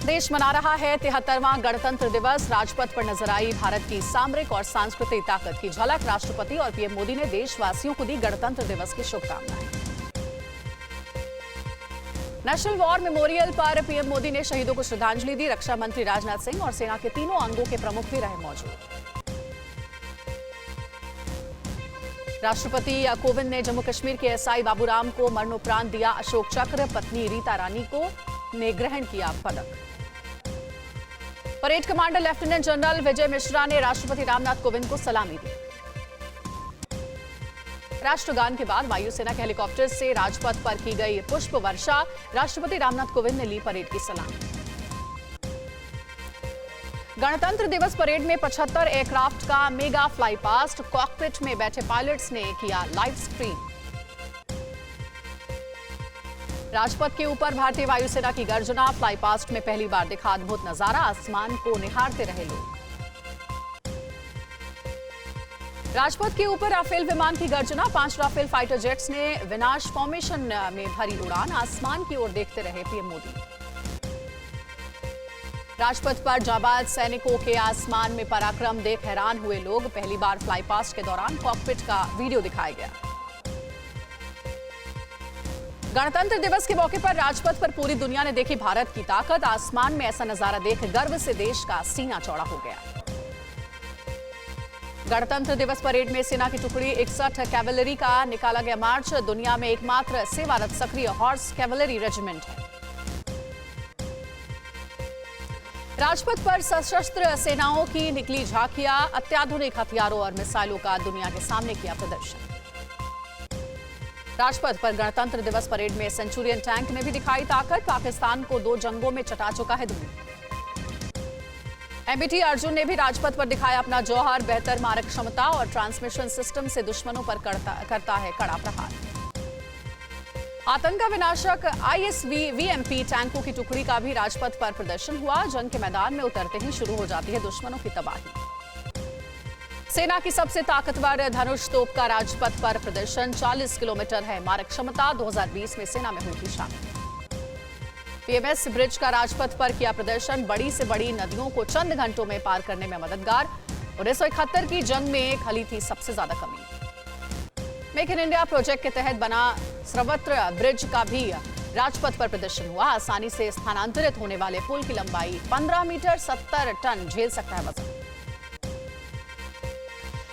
देश मना रहा है 73वां गणतंत्र दिवस। राजपथ पर नजर आई भारत की सामरिक और सांस्कृतिक ताकत की झलक। राष्ट्रपति और पीएम मोदी ने देशवासियों को दी गणतंत्र दिवस की शुभकामनाएं। नेशनल वॉर मेमोरियल पर पीएम मोदी ने शहीदों को श्रद्धांजलि दी। रक्षा मंत्री राजनाथ सिंह और सेना के तीनों अंगों के प्रमुख भी रहे मौजूद। राष्ट्रपति कोविंद ने जम्मू कश्मीर के एसआई बाबूराम को मरणोपरांत दिया अशोक चक्र। पत्नी रीता रानी को ने ग्रहण किया पदक। Parade commander lieutenant general Vijay Mishra ने राष्ट्रपति रामनाथ कोविंद को सलामी दी। राष्ट्रगान के बाद वायुसेना के हेलीकॉप्टर से राजपथ पर की गई पुष्प वर्षा। राष्ट्रपति रामनाथ कोविंद ने ली परेड की सलामी। गणतंत्र दिवस परेड में 75 एयरक्राफ्ट का मेगा फ्लाई पास्ट। कॉकपिट में बैठे पायलट्स ने किया लाइव स्ट्रीम। राजपथ के ऊपर भारतीय वायुसेना की गर्जना। फ्लाई पास्ट में पहली बार दिखा अद्भुत नजारा। आसमान को निहारते रहे लोग। राजपथ के ऊपर राफेल विमान की गर्जना। 5 राफेल फाइटर जेट्स ने विनाश फॉर्मेशन में भरी उड़ान। आसमान की ओर देखते रहे पीएम मोदी। राजपथ पर जाबाज सैनिकों के आसमान में पराक्रम देख हैरान हुए लोग। पहली बार फ्लाई पास्ट के दौरान कॉकपिट का वीडियो दिखाया गया। गणतंत्र दिवस के मौके पर राजपथ पर पूरी दुनिया ने देखी भारत की ताकत। आसमान में ऐसा नजारा देख गर्व से देश का सीना चौड़ा हो गया। गणतंत्र दिवस परेड में सेना की टुकड़ी 61 कैवलरी का निकाला गया मार्च। दुनिया में एकमात्र सेवारत सक्रिय हॉर्स कैवलरी रेजिमेंट है। राजपथ पर सशस्त्र सेनाओं की निकली झांकियां। अत्याधुनिक हथियारों और मिसाइलों का दुनिया के सामने किया प्रदर्शन। राजपथ पर गणतंत्र दिवस परेड में सेंचुरियन टैंक ने भी दिखाई ताकत। पाकिस्तान को 2 जंगों में चटा चुका है दुनिया। एमबीटी अर्जुन ने भी राजपथ पर दिखाया अपना जौहर। बेहतर मारक क्षमता और ट्रांसमिशन सिस्टम से दुश्मनों पर करता है कड़ा प्रहार। आतंक विनाशक ISVVMP टैंकों की टुकड़ी का भी राजपथ पर प्रदर्शन हुआ। जंग के मैदान में उतरते ही शुरू हो जाती है दुश्मनों की तबाही। सेना की सबसे ताकतवर धनुष तोप का राजपथ पर प्रदर्शन। 40 किलोमीटर है मारक क्षमता। 2020 में सेना में हुई थी शामिल। PMS ब्रिज का राजपथ पर किया प्रदर्शन। बड़ी से बड़ी नदियों को चंद घंटों में पार करने में मददगार। 1971 की जंग में खली थी सबसे ज्यादा कमी। मेक इन इंडिया प्रोजेक्ट के तहत बना सर्वत्र ब्रिज का भी राजपथ पर प्रदर्शन हुआ। आसानी से स्थानांतरित होने वाले पुल की लंबाई 15 मीटर 70 टन झेल सकता है वजन।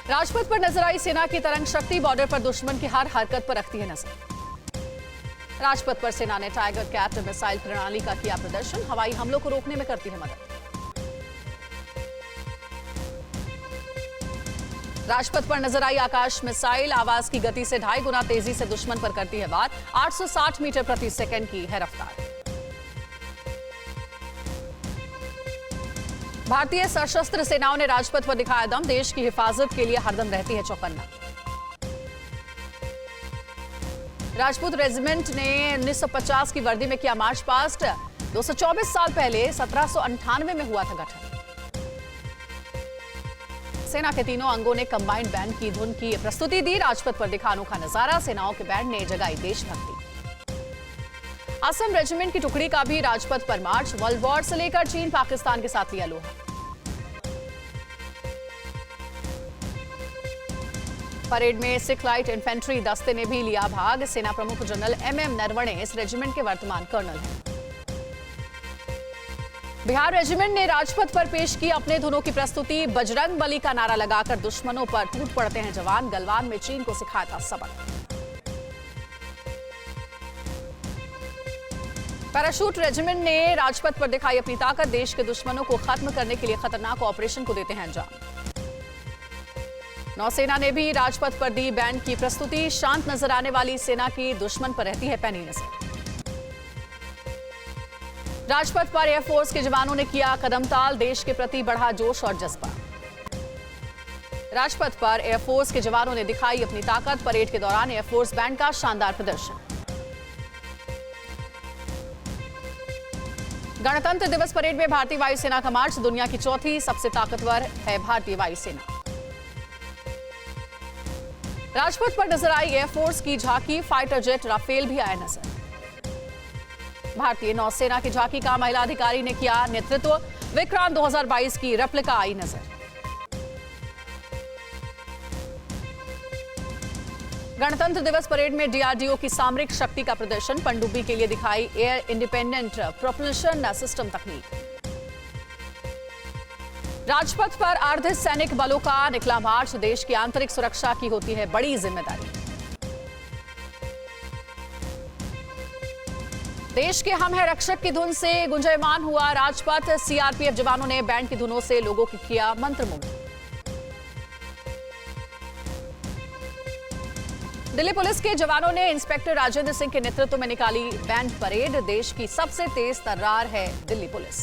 राजपथ पर नजर आई सेना की तरंग शक्ति। बॉर्डर पर दुश्मन की हर हरकत पर रखती है नजर। राजपथ पर सेना ने टाइगर कैट मिसाइल प्रणाली का किया प्रदर्शन। हवाई हमलों को रोकने में करती है मदद। राजपथ पर नजर आई आकाश मिसाइल। आवाज की गति से 2.5 गुना तेजी से दुश्मन पर करती है वार। 860 मीटर प्रति सेकंड की है रफ्तार। भारतीय सशस्त्र सेनाओं ने राजपथ पर दिखाया दम। देश की हिफाजत के लिए हरदम रहती है चौकन्ना। राजपूत रेजिमेंट ने 1950 की वर्दी में किया मार्च पास्ट। 224 साल पहले 1798 में हुआ था गठन। सेना के तीनों अंगों ने कंबाइंड बैंड की धुन की प्रस्तुति दी। राजपथ पर दिखा अनोखा नजारा। सेनाओं के बैंड ने जगाई देशभक्ति। असम रेजिमेंट की टुकड़ी का भी राजपथ पर मार्च। वर्ल्ड वॉर से लेकर चीन पाकिस्तान के साथ लिया लोहा। परेड में सिख लाइट इन्फेंट्री दस्ते ने भी लिया भाग। सेना प्रमुख जनरल MM नरवणे इस रेजिमेंट के वर्तमान कर्नल हैं। बिहार रेजिमेंट ने राजपथ पर पेश की अपने धुनों की प्रस्तुति। बजरंग बली का नारा लगाकर दुश्मनों पर टूट पड़ते हैं जवान। गलवान में चीन को सिखाया था सबक। पैराशूट रेजिमेंट ने राजपथ पर दिखाई अपनी ताकत। देश के दुश्मनों को खत्म करने के लिए खतरनाक ऑपरेशन को देते हैं अंजाम। नौसेना ने भी राजपथ पर दी बैंड की प्रस्तुति। शांत नजर आने वाली सेना की दुश्मन पर रहती है पैनी नजर। राजपथ पर एयरफोर्स के जवानों ने किया कदमताल। देश के प्रति बढ़ा जोश और जज्बा। राजपथ पर एयरफोर्स के जवानों ने दिखाई अपनी ताकत। परेड के दौरान एयरफोर्स बैंड का शानदार प्रदर्शन। गणतंत्र दिवस परेड में भारतीय वायुसेना का मार्च। दुनिया की चौथी सबसे ताकतवर है भारतीय वायुसेना। राजपथ पर नजर आई एयरफोर्स की झांकी। फाइटर जेट राफेल भी आया नजर। भारतीय नौसेना की झांकी का महिला अधिकारी ने किया नेतृत्व। विक्रांत 2022 की रेप्लिका आई नजर। गणतंत्र दिवस परेड में डीआरडीओ की सामरिक शक्ति का प्रदर्शन। पनडुब्बी के लिए दिखाई एयर इंडिपेंडेंट प्रोपल्शन सिस्टम तकनीक। राजपथ पर अर्धसैनिक बलों का निकला मार्च। देश की आंतरिक सुरक्षा की होती है बड़ी जिम्मेदारी। देश के हम है रक्षक की धुन से गुंजायमान हुआ राजपथ। सीआरपीएफ जवानों ने बैंड की धुनों से लोगों को किया मंत्रमुग्ध। दिल्ली पुलिस के जवानों ने इंस्पेक्टर राजेंद्र सिंह के नेतृत्व में निकाली बैंड परेड। देश की सबसे तेज तर्रार है दिल्ली पुलिस।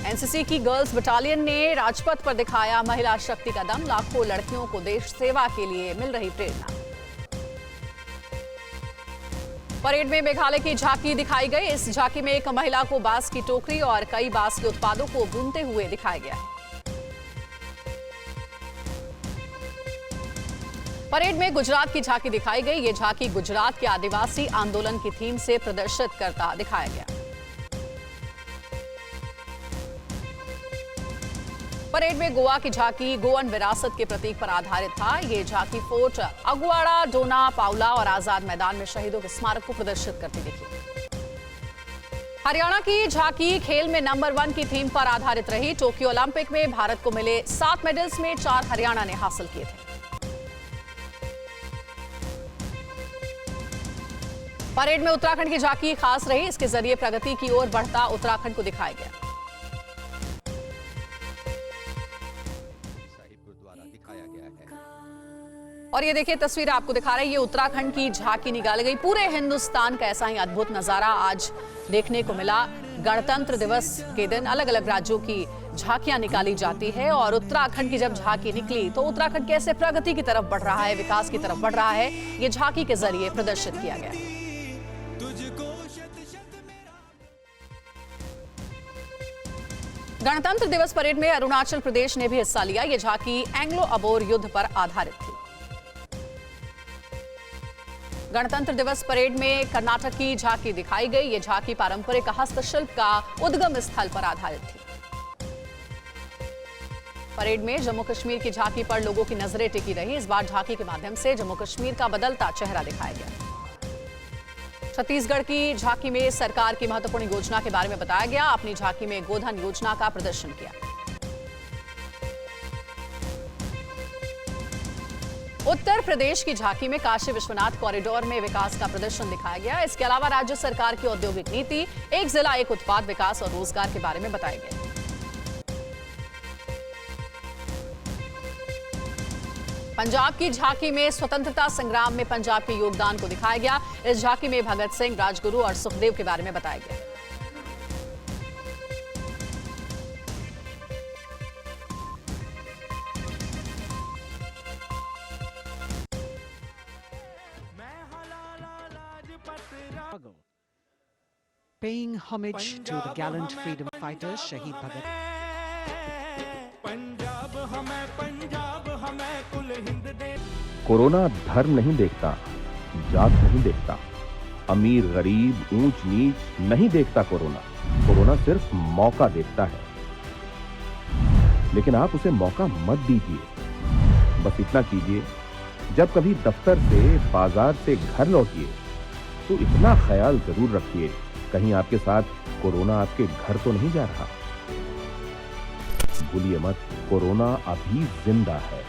एनसीसी की गर्ल्स बटालियन ने राजपथ पर दिखाया महिला शक्ति का दम। लाखों लड़कियों को देश सेवा के लिए मिल रही प्रेरणा। परेड में मेघालय की झांकी दिखाई गई। इस झांकी में एक महिला को बांस की टोकरी और कई बांस के उत्पादों को बुनते हुए दिखाया गया है। परेड में गुजरात की झांकी दिखाई गई। ये झांकी गुजरात के आदिवासी आंदोलन की थीम से प्रदर्शित करता दिखाया गया। परेड में गोवा की झांकी गोवन विरासत के प्रतीक पर आधारित था। ये झांकी फोर्ट अगुआड़ा, डोना पाउला और आजाद मैदान में शहीदों के स्मारक को प्रदर्शित करती दिखी। हरियाणा की झांकी खेल में नंबर 1 की थीम पर आधारित रही। टोक्यो ओलंपिक में भारत को मिले 7 मेडल्स में 4 हरियाणा ने हासिल किए थे। परेड में उत्तराखंड की झांकी खास रही। इसके जरिए प्रगति की ओर बढ़ता उत्तराखंड को दिखाया गया। और ये देखिए तस्वीर आपको दिखा रहे हैं, ये उत्तराखंड की झांकी निकाली गई। पूरे हिंदुस्तान का ऐसा ही अद्भुत नजारा आज देखने को मिला। गणतंत्र दिवस के दिन अलग अलग राज्यों की झांकियां निकाली जाती है और उत्तराखंड की जब झांकी निकली तो उत्तराखंड कैसे प्रगति की तरफ बढ़ रहा है, विकास की तरफ बढ़ रहा है, ये झांकी के जरिए प्रदर्शित किया गया। गणतंत्र दिवस परेड में अरुणाचल प्रदेश ने भी हिस्सा लिया। यह झांकी एंग्लो अबोर युद्ध पर आधारित थी। गणतंत्र दिवस परेड में कर्नाटक की झांकी दिखाई गई। यह झांकी पारंपरिक हस्तशिल्प का उद्गम स्थल पर आधारित थी। परेड में जम्मू कश्मीर की झांकी पर लोगों की नजरें टिकी रही। इस बार झांकी के माध्यम से जम्मू कश्मीर का बदलता चेहरा दिखाया गया। छत्तीसगढ़ की झांकी में सरकार की महत्वपूर्ण योजना के बारे में बताया गया। अपनी झांकी में गोधन योजना का प्रदर्शन किया। उत्तर प्रदेश की झांकी में काशी विश्वनाथ कॉरिडोर में विकास का प्रदर्शन दिखाया गया। इसके अलावा राज्य सरकार की औद्योगिक नीति, एक जिला एक उत्पाद विकास और रोजगार के बारे में बताया गया। पंजाब की झांकी में स्वतंत्रता संग्राम में पंजाब के योगदान को दिखाया गया। इस झांकी में भगत सिंह, राजगुरु और सुखदेव के बारे में बताया गया। Paying homage to the gallant freedom fighters, Shahid Bhagat. Corona धर्म नहीं देखता, जात नहीं देखता, अमीर गरीब ऊंच नीच नहीं देखता। कोरोना सिर्फ मौका देखता है, लेकिन आप उसे मौका मत दीजिए। बस इतना कीजिए, जब कभी दफ्तर से बाजार से घर लौटिए तो इतना ख्याल जरूर रखिए कहीं आपके साथ कोरोना आपके घर तो नहीं जा रहा। भूलिए मत, कोरोना अभी जिंदा है।